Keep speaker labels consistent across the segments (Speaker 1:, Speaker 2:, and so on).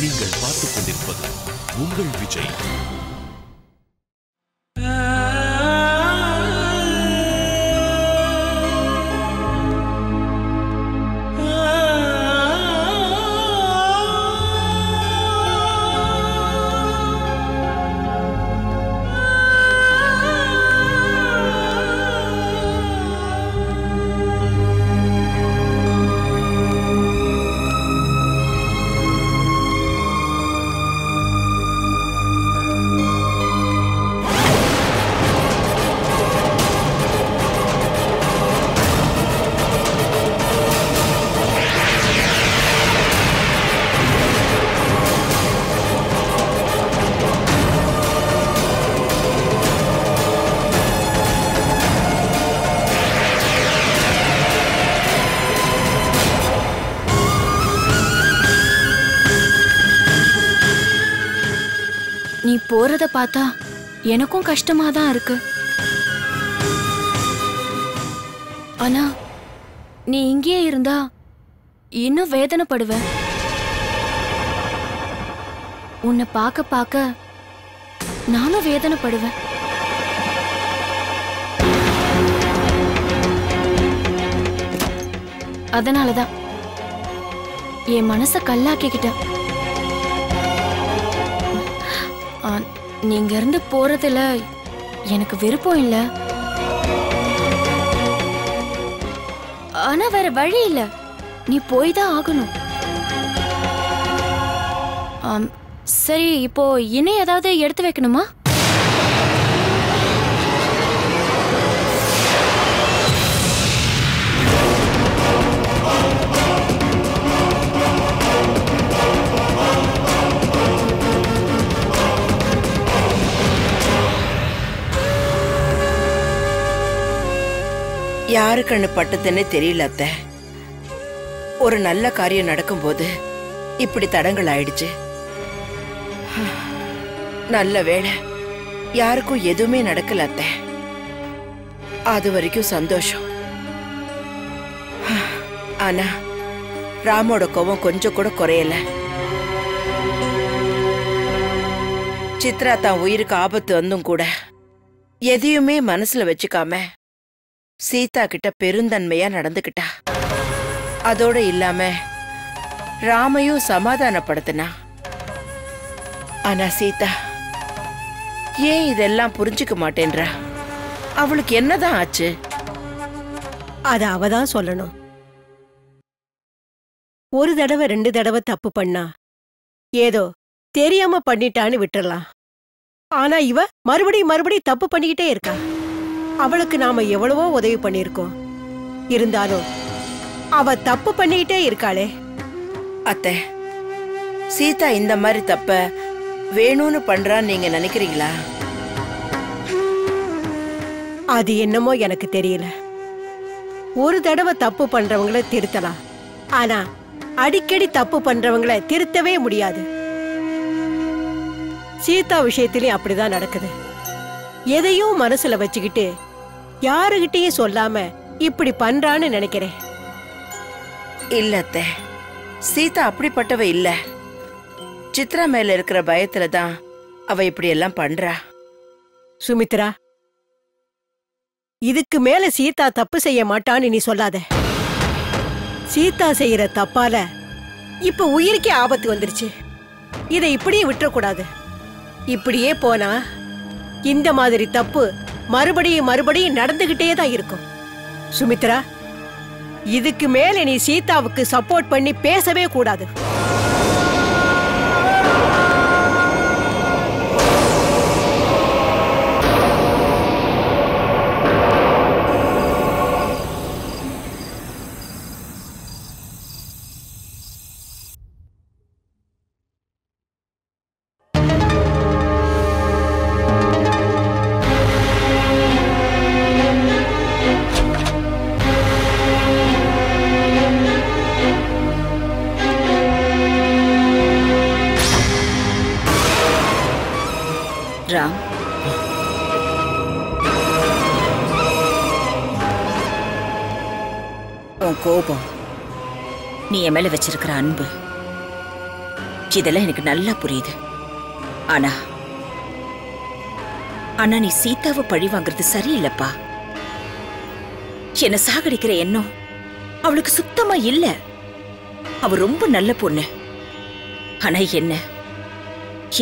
Speaker 1: நீங்கள் பார்த்துக் கொண்டிருப்பது உங்கள் விஜய்.
Speaker 2: நீ போறத பார்த்தா எனக்கும் கஷ்டமா தான் இருக்கு. ஆனா நீ இங்கே இருந்தா இன்னும் வேதனைப்படுவ. உன்னை பார்க்க பார்க்க நானும் வேதனைப்படுவேன். அதனாலதான் என் மனச கல்லாக்கிக்கிட்டேன். நீங்க இருந்து போறதுல எனக்கு விருப்பம் இல்ல. ஆனா வேற வழி இல்ல, நீ போய் தான் ஆகணும். சரி, இப்போ இன்னும் ஏதாவது எடுத்து வைக்கணுமா?
Speaker 3: யாரு கண்ணு பட்டதுன்னு தெரியல அத்தை. ஒரு நல்ல காரியம் நடக்கும்போது இப்படி தடங்கள் ஆயிடுச்சு. நல்ல வேளை யாருக்கும் எதுவுமே நடக்கல அத்தை. அது வரைக்கும் சந்தோஷம். ஆனா ராமோட கோபம் கொஞ்சம் கூட குறையல. சித்ரா தான் உயிருக்கு ஆபத்து வந்தும் கூட எதையுமே மனசுல வச்சுக்காம சீதா கிட்ட பெருந்தன்மையா நடந்துக்கிட்டா. அதோட இல்லாம ராமையும் சமாதானப்படுத்தினா. ஆனா சீதா ஏன் இதெல்லாம் புரிஞ்சுக்க மாட்டேன்றா? அவளுக்கு என்னதான் ஆச்சு?
Speaker 4: அத அவதான் சொல்லணும். ஒரு தடவை 2 தடவை தப்பு பண்ணா ஏதோ தெரியாம பண்ணிட்டான்னு விட்டுறலாம். ஆனா இவ மறுபடியும் தப்பு பண்ணிக்கிட்டே இருக்கா. அவளுக்கு நாம எவ்வளவோ உதவி பண்ணிருக்கோம். இருந்தாலும் அவ தப்பு பண்ணிக்கிட்டே இருக்காளே.
Speaker 3: அத்தை, சீதா இந்த மாதிரி தப்ப வேணும்னு பண்றான்னு நீங்க நினைக்கிறீங்களா?
Speaker 4: அது என்னமோ எனக்கு தெரியல. ஒரு தடவை தப்பு பண்றவங்கள திருத்தலாம், ஆனா அடிக்கடி தப்பு பண்றவங்கள திருத்தவே முடியாது. சீதா விஷயத்திலயும் அப்படிதான் நடக்குது. எதையும் மனசுல வச்சுக்கிட்டு யாருகிட்டயும் சொல்லாம இப்படி பண்றான்னு நினைக்கிறேன்.
Speaker 3: இல்ல அத்தை, சீதா அப்படிப்பட்டவ இல்ல. சித்ரா மேல இருக்கிற பயத்துல தான் அவ இப்படி எல்லாம் பண்றா.
Speaker 4: சுமித்ரா, இதுக்கு மேல சீதா தப்பு செய்ய மாட்டான்னு நீ சொல்லாத. சீதா செய்யற தப்பால இப்ப உயிருக்கே ஆபத்து வந்துருச்சு. இதை இப்படியே விட்டுறக்கூடாது. இப்படியே போனா இந்த மாதிரி தப்பு மறுபடியும் நடந்துகிட்டே தான் இருக்கும். சுமித்ரா, இதுக்கு மேல நீ சீதாவுக்கு சப்போர்ட் பண்ணி பேசவே கூடாது.
Speaker 2: ராம்,
Speaker 5: உன் கோபம், நீ என் மேல வச்சிருக்கிற அன்பு
Speaker 3: இதெல்லாம் எனக்கு நல்லா புரியுது. ஆனா ஆனா நீ சீதாவை பழி வாங்குறது சரியில்லப்பா. என்ன சாகடிக்கிற எண்ணம் அவளுக்கு சுத்தமா இல்ல. அவ ரொம்ப நல்ல பொண்ணு. ஆனா என்ன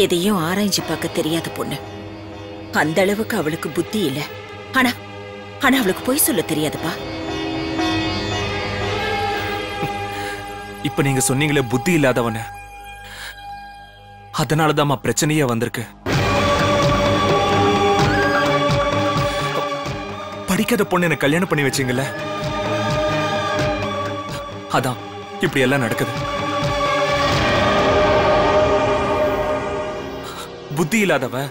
Speaker 3: எதையும் ஆராய்ஞ்சு பார்க்க தெரியாத பொண்ணு. அந்த அளவுக்கு அவளுக்கு புத்தி இல்ல. ஆனா ஆனா அவளுக்கு பொய் சொல்ல தெரியாதுப்பா.
Speaker 5: இப்ப நீங்க சொன்னீங்களே புத்தி இல்லாதவன, அதனாலதான் பிரச்சனையே வந்திருக்கு. படிக்காத பொண்ணு என்ன கல்யாணம் பண்ணி வச்சீங்கல்ல, அதான் இப்படி எல்லாம் நடக்குது. புத்தி இல்லாதவ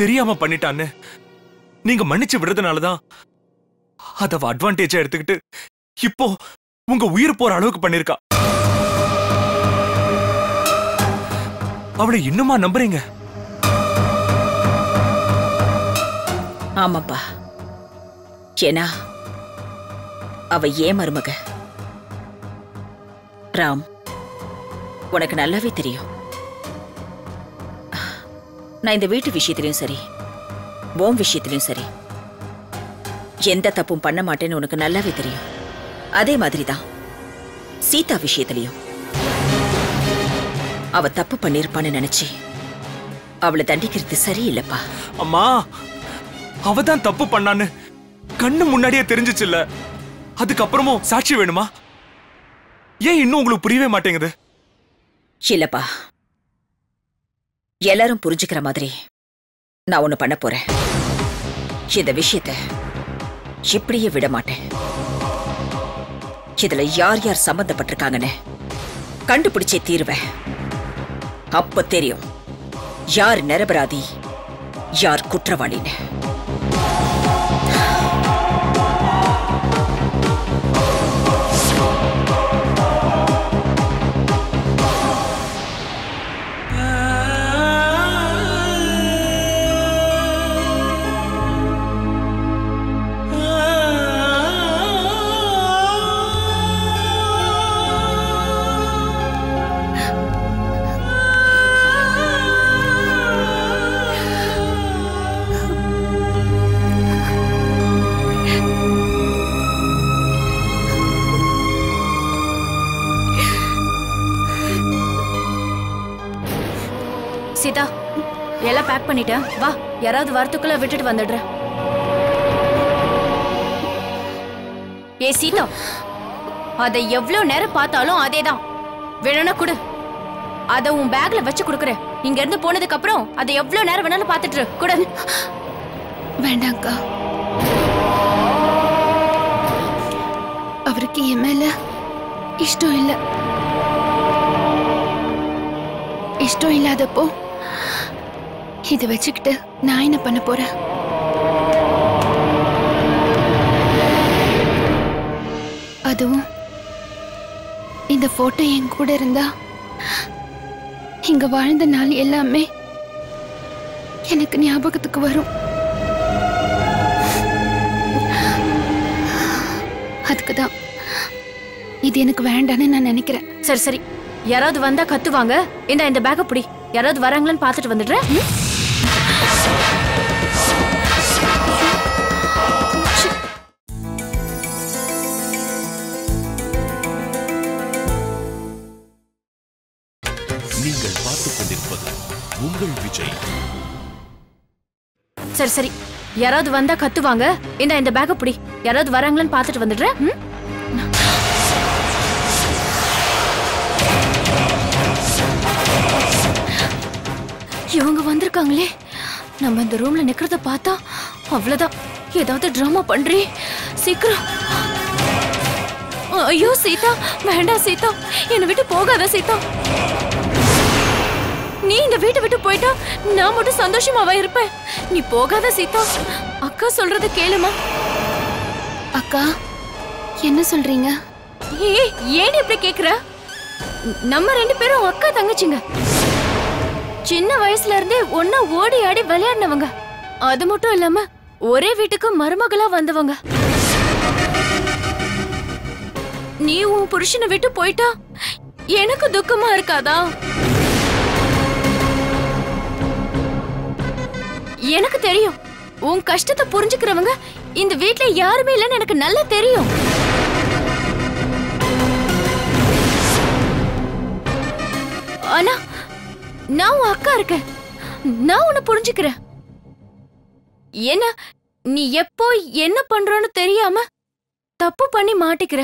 Speaker 5: தெரியாம பண்ணிட்டான்னு நீங்க மன்னிச்சு விடுறதுனாலதான் அத அட்வான்டேஜா எடுத்துக்கிட்டு இப்போ உங்க உயிர் போற அளவுக்கு பண்ணிருக்கா. அவளை இன்னுமா நம்புறீங்க?
Speaker 3: ஆமாப்பா, ஏன்னா அவ ஏன் மருமக. ராம், உனக்கு நல்லாவே தெரியும் நான் இந்த வீட்டு விஷயத்திலையும் சரி உன் விஷயத்திலையும் சரி எந்த தப்பும் பண்ண மாட்டேன்னு உனக்கு நல்லாவே தெரியும். அதே மாதிரிதான் சீதா விஷயத்திலையும் அவ தப்பு பண்ணிருப்பான்னு நினைச்சு அவளை தண்டிக்கிறது சரியில்லப்பா.
Speaker 5: அம்மா, அவதான் தப்பு பண்ணான்னு கண்ணு முன்னாடியே தெரிஞ்சிச்சுல்ல, அதுக்கப்புறமும் சாட்சி வேணுமா? ஏன் இன்னும் உங்களுக்கு புரியவே மாட்டேங்குது?
Speaker 3: இல்லப்பா, எல்லாரும் புரிஞ்சுக்கிற மாதிரி நான் ஒண்ணு பண்ண போறேன். இந்த விஷயத்தை இப்படியே விட மாட்டேன். இதுல யார் யார் சம்பந்தப்பட்டிருக்காங்கன்னு கண்டுபிடிச்சே தீருவேன். அப்ப தெரியும் யார் நிரபராதி யார் குற்றவாளின்னு.
Speaker 2: சீதா, எல்லாம் பேக் பண்ணிட்டேன். வா, யாராவது வரத்துக்குள்ள விட்டுட்டு வந்துடுறேன். ஏ சீதா, அதை எவ்வளவு நேரம் பார்த்தாலும் அதேதான். வேணும்னா குடு, அதை உன் பேக்ல வச்சு குடுக்குறேன். இங்க இருந்து போனதுக்கு அப்புறம் அதை எவ்வளவு நேரம் வேணாலும் பார்த்துட்டு குடு.
Speaker 6: வேண்டாங்க்கா, அவருக்கு என் மேல இஷ்டம் இல்ல. இஷ்டம் இல்லாதப்போ இதை வச்சுக்கிட்டு நான் என்ன பண்ண போறேன்? அதுவும் இந்த போட்டோ என் கூட இருந்தா இங்க வாழ்ந்த நாள் எல்லாமே எனக்கு ஞாபகத்துக்கு வரும். அதுக்குதான் இது எனக்கு வேண்டான்னு நான் நினைக்கிறேன்.
Speaker 2: சரி சரி, யாராவது வந்தா கத்துவாங்க. இந்த பேக்க புடி. யாராவது வராங்களான்னு பார்த்துட்டு வந்துடுறேன்.
Speaker 1: நீங்கள் பார்த்துக் கொண்டிருப்பது உங்கள் விஜய்.
Speaker 2: சரி சரி, யாராவது வந்தா கத்துவாங்க. இந்த பேக்க புடி. யாராவது வராங்களான்னு பார்த்துட்டு வந்துடுறேன். இவங்க வந்திருக்காங்களே. நம்ம இந்த ரூம்ல நிக்கிறத பார்த்தா அவ்வளவுதான். ஏதாவது டிராமா பண்றீ? சீக்கிரம். ஐயோ சீதா, வேண்டாம் சீதா, என்னை விட்டு போகாத சீதா. நீ இந்த வீட்டை விட்டு போயிட்டா நான் மட்டும் சந்தோஷமாவா இருப்பேன். நீ போகாத சீதா. அக்கா சொல்றத கேளுமா.
Speaker 6: அக்கா, என்ன சொல்றீங்க?
Speaker 2: ஏன் இப்படி கேக்குற? நம்ம ரெண்டு பேரும் அக்கா தங்கச்சிங்க. சின்ன வயசுல இருந்தே ஒன்னா ஓடி ஆடி விளையாடினவங்க. அது மட்டும் இல்லாம ஒரே வீட்டுக்கு மருமகளா வந்தவங்க. நீ உன் புருஷனை விட்டு போயிட்டா எனக்கு துக்கமா இருக்காதா? எனக்கு தெரியும். உன் கஷ்டத்தை புரிஞ்சுக்கிறவங்க இந்த வீட்ல யாருமே இல்லைன்னு எனக்கு நல்லா தெரியும். ஆனா நான் உன் அக்கா இருக்கேன். நான் உன்னை புரிஞ்சுக்கிறேன். என்ன நீ எப்போ என்ன பண்றோன்னு தெரியாம தப்பு பண்ணி மாட்டிக்கிற.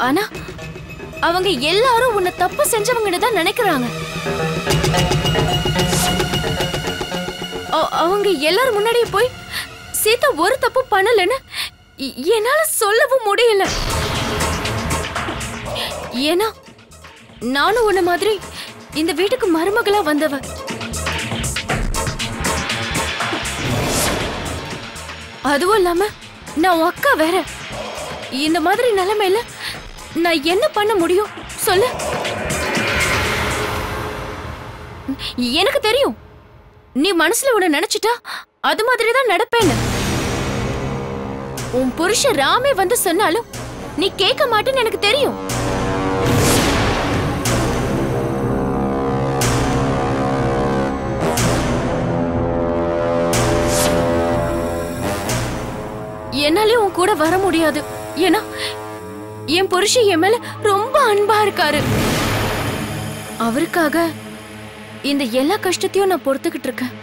Speaker 2: ஆனா அவங்க எல்லாரும் உன்னை தப்பு செஞ்சவங்கன்னு தான் நினைக்கிறாங்க. அவங்க எல்லாரும் முன்னாடியே போய் சீதா ஒரு தப்பு பண்ணலன்னு என்னால சொல்லவும் முடியல. ஏன்னா நானும் உன்ன மாதிரி இந்த வீட்டுக்கு மருமகளா வந்தவ. அதுவும் இல்லாம நான் உன் அக்கா வேற. இந்த மாதிரி நிலைமையில நான் என்ன பண்ண முடியும் சொல்லு? எனக்கு தெரியும் நீ மனசுல உன்ன நினைச்சிட்டா அது மாதிரிதான் நடப்பேன்னு. உன் புருஷன் ராமே வந்து சொன்னாலும் நீ கேட்க மாட்டேன்னு எனக்கு தெரியும். என்னாலே உன் கூட வர முடியாது. ஏன்னா என் புருஷன் என் மேல ரொம்ப அன்பா இருக்காரு. அவருக்காக இந்த எல்லா கஷ்டத்தையும் நான் பொறுத்துக்கிட்டு இருக்கேன்.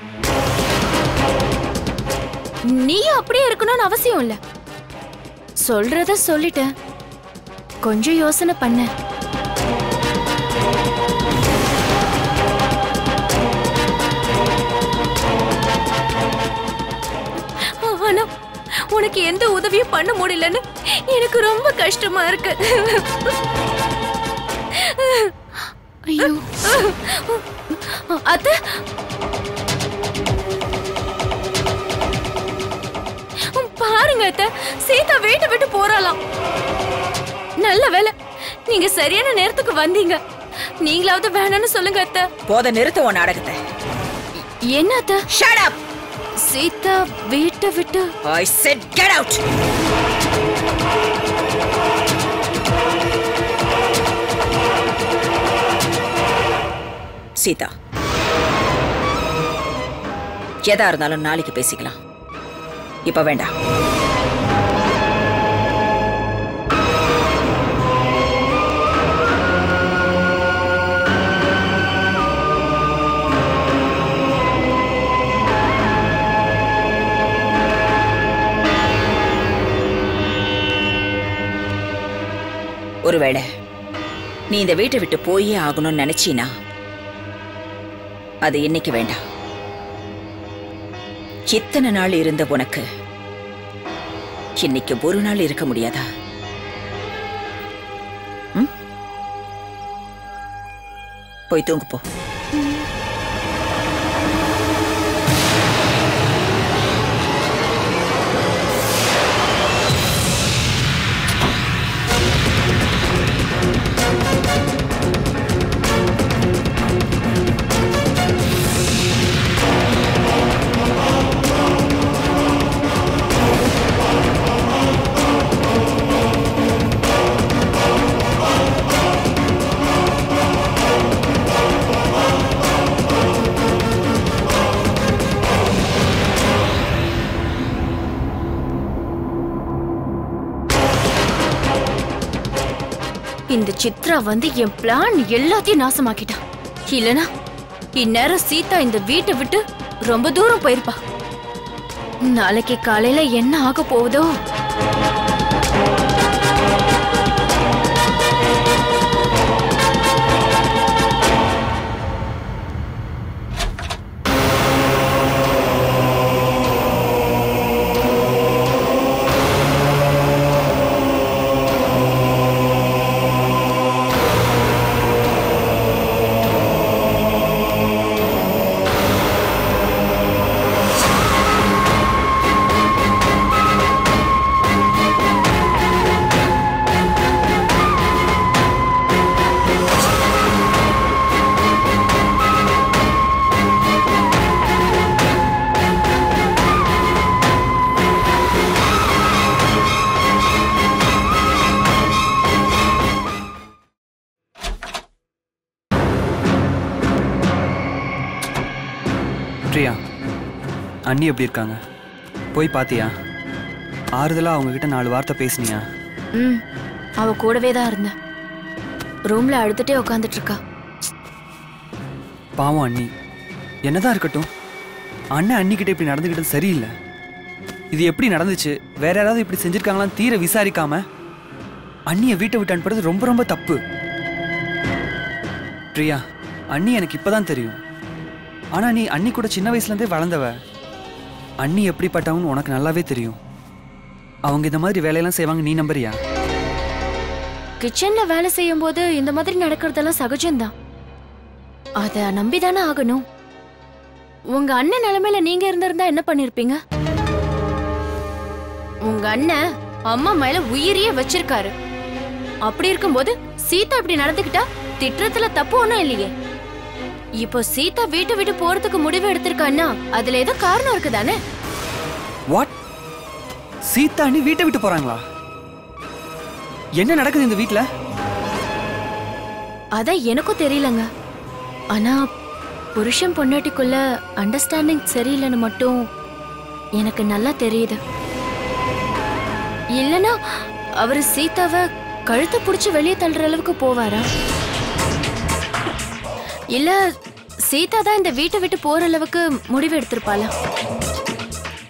Speaker 2: நீ அப்படியே இருக்கணும்னு அவசியம் இல்ல. சொல்றத சொல்லிட்டேன். கொஞ்சம் யோசனை பண்ண. ஆனா உனக்கு எந்த உதவியும் பண்ண முடியலன்னு எனக்கு ரொம்ப கஷ்டமா இருக்கு.
Speaker 6: ஐயோ
Speaker 2: அத்தை, பாருங்க அத்தை, சீதா வீட்டை விட்டு போறாளாம். நல்ல வேலை நீங்க சரியான நேரத்துக்கு வந்தீங்க. நீங்களாவது வேணான்னு சொல்லுங்க அத்தை.
Speaker 3: போத நிறுத்த உன் நாடகத்தை.
Speaker 2: என்ன அத்தை?
Speaker 3: Shut up!
Speaker 2: சீதா வீட்டை விட்டு.
Speaker 3: I said get out! Sita, எதா இருந்தாலும் நாளைக்கு பேசிக்கலாம். இப்ப வேண்டாம். ஒருவேளை நீ இந்த வீட்டை விட்டு போயே ஆகணும்னு நினைச்சீனா அது இன்னைக்கு வேண்டாம். இத்தனை நாள் இருந்த உனக்கு இன்னைக்கு ஒரு நாள் இருக்க முடியாதா? போய் தூங்கு போ.
Speaker 2: இந்த சித்ரா வந்து என் பிளான் எல்லாத்தையும் நாசமாக்கிட்டா. இல்லனா இந்நேரம் சீதா இந்த வீட்டை விட்டு ரொம்ப தூரம் போயிருப்பா. நாளைக்கு காலையில என்ன ஆக போகுதோ?
Speaker 7: அண்ணி எப்படி இருக்காங்க? போய் பாத்தியா? ஆறுதலா அவங்க கிட்ட 4 வார்த்தை பேசுனியா?
Speaker 2: அவ கூடவே தான் இருந்த. ரூம்ல அழுதுட்டே உட்காந்துட்டு இருக்கா.
Speaker 7: பாவம் அண்ணி. என்னதான் இருக்கட்டும், அண்ணன் அண்ணிக்கிட்ட இப்படி நடந்துக்கிட்டது சரியில்லை. இது எப்படி நடந்துச்சு, வேற யாராவது இப்படி செஞ்சிருக்காங்களான்னு தீர விசாரிக்காம அண்ணியை வீட்டை விட்டு அனுப்புறது ரொம்ப ரொம்ப தப்பு. பிரியா, அண்ணி எனக்கு இப்பதான் தெரியும். ஆனா நீ அண்ணி கூட சின்ன வயசுல இருந்தே வளர்ந்தவ. அண்ணி எப்படிப்பட்டவன்னு உனக்கு நல்லாவே தெரியும். அவங்க இந்த மாதிரி வேலையெல்லாம் செய்வாங்க, நீ நம்புறியா?
Speaker 2: கிச்சன்ல வேலை செய்யும் போது இந்த மாதிரி நடக்கிறதெல்லாம் சகஜம்தான். அத நம்பிதானே ஆகணும். உங்க அண்ணன் நிலைமையில நீங்க இருந்திருந்தா என்ன பண்ணிருப்பீங்க? உங்க அண்ணன் அம்மா மேல உயிரியே வச்சிருக்காரு. அப்படி இருக்கும்போது சீதா இப்படி நடந்துக்கிட்டா திட்டத்துல தப்பு ஒண்ணும் இல்லையே. இப்போ சீதா வீட்டை விட்டு போறதுக்கு முடிவு எடுத்திருக்கான்னா அதுல ஏதோ காரணம் இருக்குதானே?
Speaker 7: வாட்? சீதா அண்ணி வீட்டை விட்டு போறாங்களா? என்ன நடக்குது இந்த வீட்ல?
Speaker 2: அதான் எனக்கும் தெரியலங்க. ஆனா புருஷன் பொண்டாட்டிக்குள்ள அண்டர்ஸ்டாண்டிங் சரியில்லைன்னு மட்டும் எனக்கு நல்லா தெரியுது. இல்லனா அவரு சீதாவை கழுத்தை புடிச்சு வெளியே தள்ளுற அளவுக்கு போவாரா? இல்ல சீதா தான் இந்த வீட்டை விட்டு போற அளவுக்கு முடிவு எடுத்திருப்பாளா?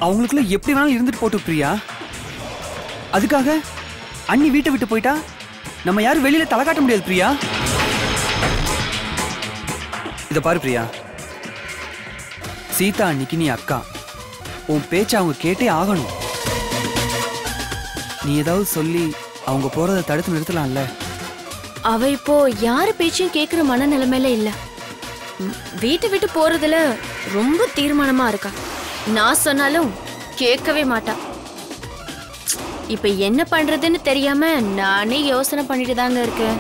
Speaker 7: அவங்களுக்குள்ள எப்படி வேணாலும் இருந்துட்டு போட்டு பிரியா. அதுக்காக அண்ணி வீட்டை விட்டு போயிட்டா நம்ம யாரும் வெளியில தலை காட்ட முடியாது பிரியா. இத பாரு பிரியா, சீதா அன்னிக்கு நீ அக்கா. உன் பேச்ச அவங்க கேட்டே ஆகணும். நீ ஏதாவது சொல்லி அவங்க போறதை தடுத்து நிறுத்தலாம்ல.
Speaker 2: அவ இப்போ யாரு பேச்சையும் கேட்கிற மனநிலைமையில இல்ல. வீட்டை விட்டு போறதுல ரொம்ப தீர்மானமா இருக்கா. நான் சொன்னாலும் கேட்கவே மாட்டா. இப்ப என்ன பண்றதுன்னு தெரியாம நானே யோசனை பண்ணிட்டு தாங்க இருக்கேன்.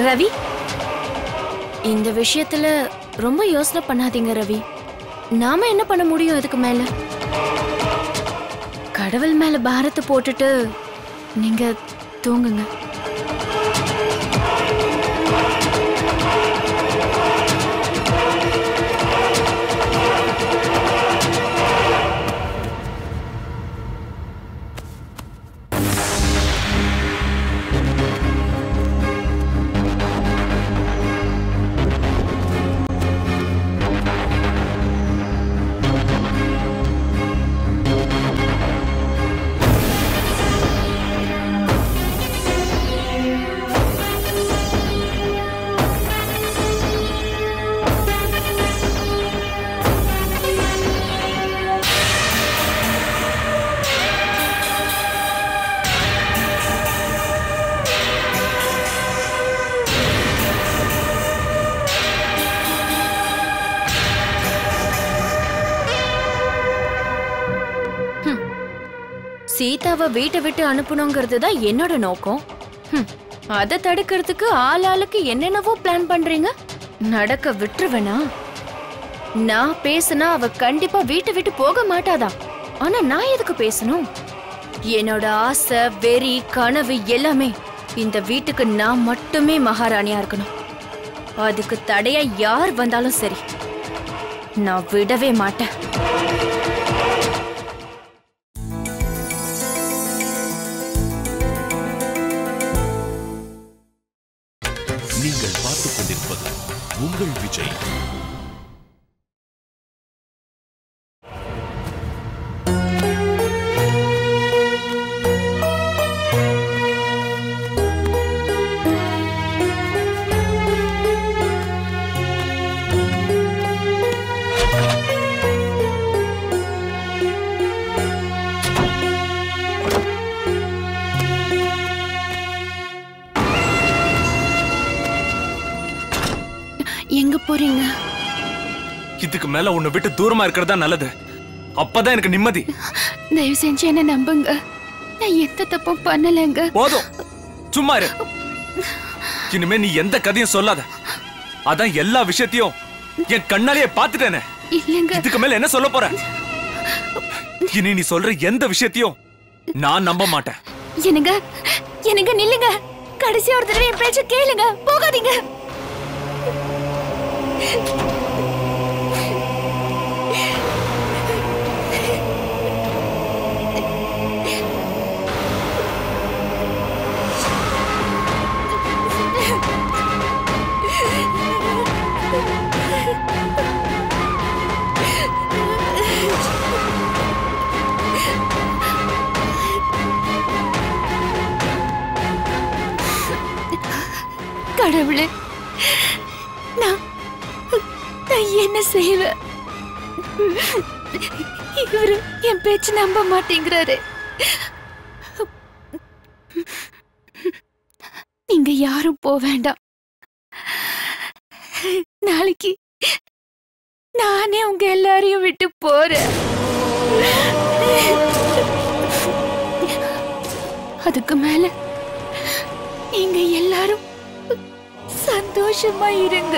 Speaker 2: ரவி, இந்த விஷயத்துல ரொம்ப யோசனை பண்ணாதீங்க ரவி. நாம என்ன பண்ண முடியும் இதுக்கு மேல? கடவுள் மேல பாரத்தை போட்டுட்டு நீங்க தூங்குங்க. சீதாவை வீட்டை விட்டு அனுப்பணுங்கிறது தான் என்னோட நோக்கம். அதை தடுக்கிறதுக்கு ஆளாளுக்கு என்னென்னவோ பிளான் பண்றீங்க. நடக்க விட்டுருவேனா? நான் பேசினா அவ கண்டிப்பா வீட்டை விட்டு போக மாட்டாதா. ஆனா நான் எதுக்கு பேசணும்? என்னோட ஆசை, வெறி, கனவு எல்லாமே இந்த வீட்டுக்கு நான் மட்டுமே மகாராணியா இருக்கணும். அதுக்கு தடையா யார் வந்தாலும் சரி, நான் விடவே மாட்டேன்.
Speaker 1: நீங்கள் பார்த்துக் கொண்டிருப்பது உங்கள் விஜய்.
Speaker 6: எங்க போறீங்க?
Speaker 5: இதுக்கு மேல உன்னை விட்டு தூரமா இருக்கிறதா நல்லது. அப்பதான் எனக்கு நிம்மதி.
Speaker 6: தயவு செஞ்சு என்ன நம்புங்க. நான் எந்த தப்பும் பண்ணலங்க.
Speaker 5: போதும், சும்மா இரு. இனிமே நீ எந்த கதையும் சொல்லாத. அதான் எல்லா விஷயத்தையும் என் கண்ணாலேயே பாத்துட்டேனே.
Speaker 6: இல்லங்க.
Speaker 5: இதுக்கு மேல என்ன சொல்ல போற? இனி நீ சொல்ற எந்த விஷயத்தையும் நான் நம்ப மாட்டேன்.
Speaker 6: என்னங்க என்னங்க நில்லுங்க. கடைசி ஒரு தடவை என் பேச்ச கேளுங்க. போகாதீங்க. கடவுளே, நான் என்ன செய்வேன்? இவரு என் பேச்சு நம்ப மாட்டேங்கிறாரு. நீங்க யாரும் போக வேண்டாம். நாளைக்கு நானே உங்க எல்லாரையும் விட்டு போறேன். அதுக்கு மேல நீங்க எல்லாரும் சந்தோஷமா இருங்க.